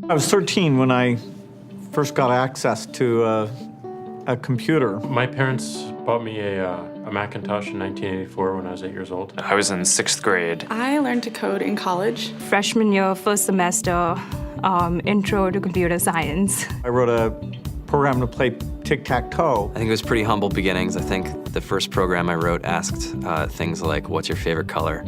I was 13 when I first got access to a computer. My parents bought me a Macintosh in 1984 when I was 8 years old. I was in 6th grade. I learned to code in college. Freshman year, first semester, intro to computer science. I wrote a program to play tic-tac-toe. I think it was pretty humble beginnings. I think the first program I wrote asked things like, what's your favorite color?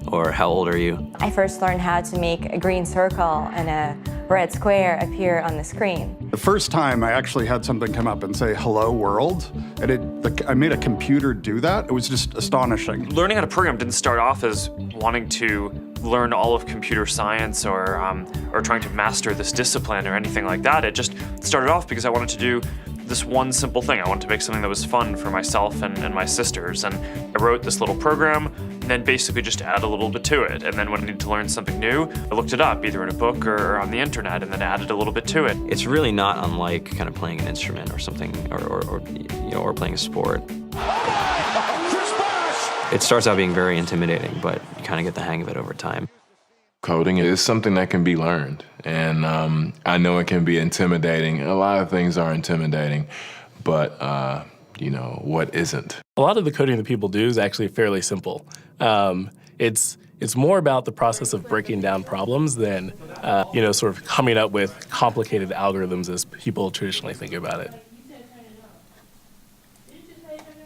Or how old are you? I first learned how to make a green circle and a red square appear on the screen. The first time I actually had something come up and say, hello world, and I made a computer do that. It was just astonishing. Learning how to program didn't start off as wanting to learn all of computer science or trying to master this discipline or anything like that. It just started off because I wanted to do this one simple thing. I wanted to make something that was fun for myself and my sisters. And I wrote this little program and then basically just add a little bit to it. And then when I needed to learn something new, I looked it up either in a book or on the internet and then added a little bit to it. It's really not unlike kind of playing an instrument or something, or playing a sport. It starts out being very intimidating, but you kind of get the hang of it over time. Coding is something that can be learned, and I know it can be intimidating. A lot of things are intimidating, but what isn't? A lot of the coding that people do is actually fairly simple. It's more about the process of breaking down problems than sort of coming up with complicated algorithms as people traditionally think about it.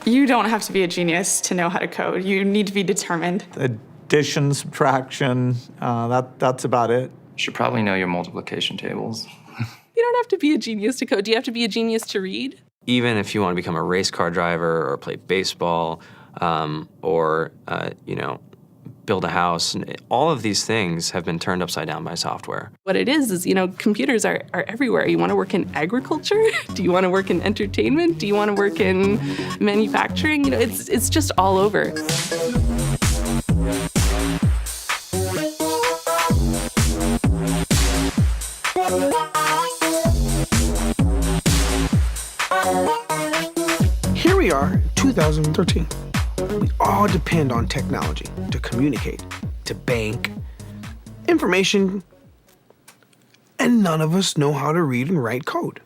You don't have to be a genius to know how to code. You need to be determined. Addition, subtraction, that's about it. You should probably know your multiplication tables. You don't have to be a genius to code. Do you have to be a genius to read? Even if you want to become a race car driver or play baseball or build a house, all of these things have been turned upside down by software. What it is, computers are everywhere. You want to work in agriculture? Do you want to work in entertainment? Do you want to work in manufacturing? It's just all over. Here we are, 2013. We all depend on technology to communicate, to bank, information, and none of us know how to read and write code.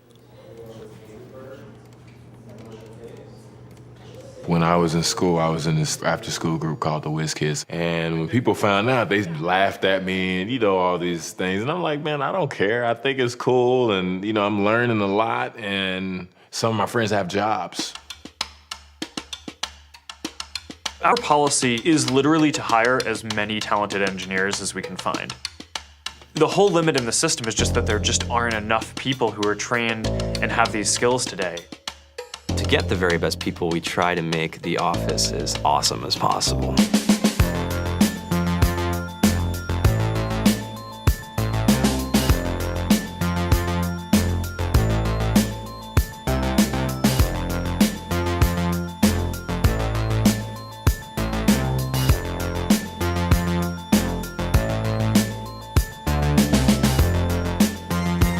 When I was in school, I was in this after-school group called the Whiz Kids. And when people found out, they laughed at me and, all these things. And I'm like, man, I don't care. I think it's cool. And, I'm learning a lot. And some of my friends have jobs. Our policy is literally to hire as many talented engineers as we can find. The whole limit in the system is just that there just aren't enough people who are trained and have these skills today. To get the very best people, we try to make the office as awesome as possible.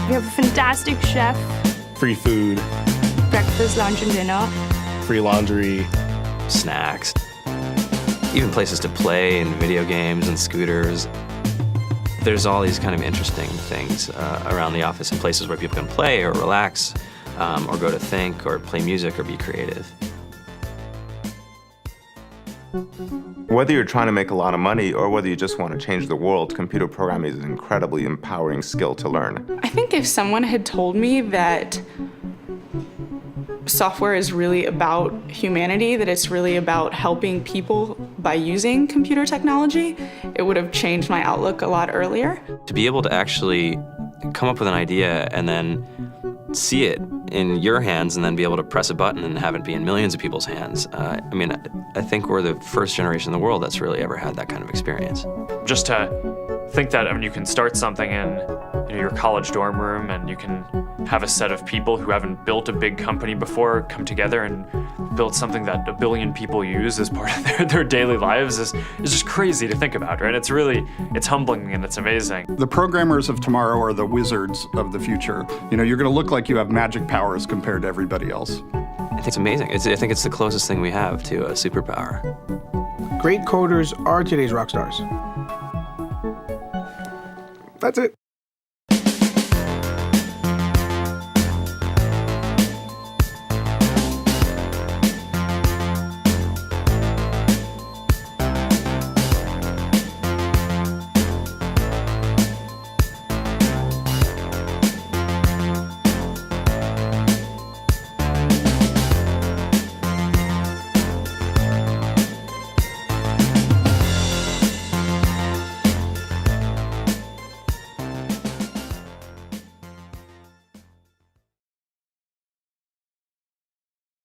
We have a fantastic chef. Free food, Breakfast, lunch, and dinner. free laundry, snacks, even places to play and video games and scooters. There's all these kind of interesting things around the office and places where people can play or relax or go to think or play music or be creative. Whether you're trying to make a lot of money or whether you just want to change the world, computer programming is an incredibly empowering skill to learn. I think if someone had told me that software is really about humanity, that it's really about helping people by using computer technology, it would have changed my outlook a lot earlier. To be able to actually come up with an idea and then see it in your hands and then be able to press a button and have it be in millions of people's hands. I think we're the first generation in the world that's really ever had that kind of experience. Just to think that you can start something in your college dorm room and you can have a set of people who haven't built a big company before come together and build something that 1 billion people use as part of their daily lives is just crazy to think about, right? It's humbling and it's amazing. The programmers of tomorrow are the wizards of the future. You're going to look like you have magic powers compared to everybody else. I think it's amazing. I think it's the closest thing we have to a superpower. Great coders are today's rock stars. That's it.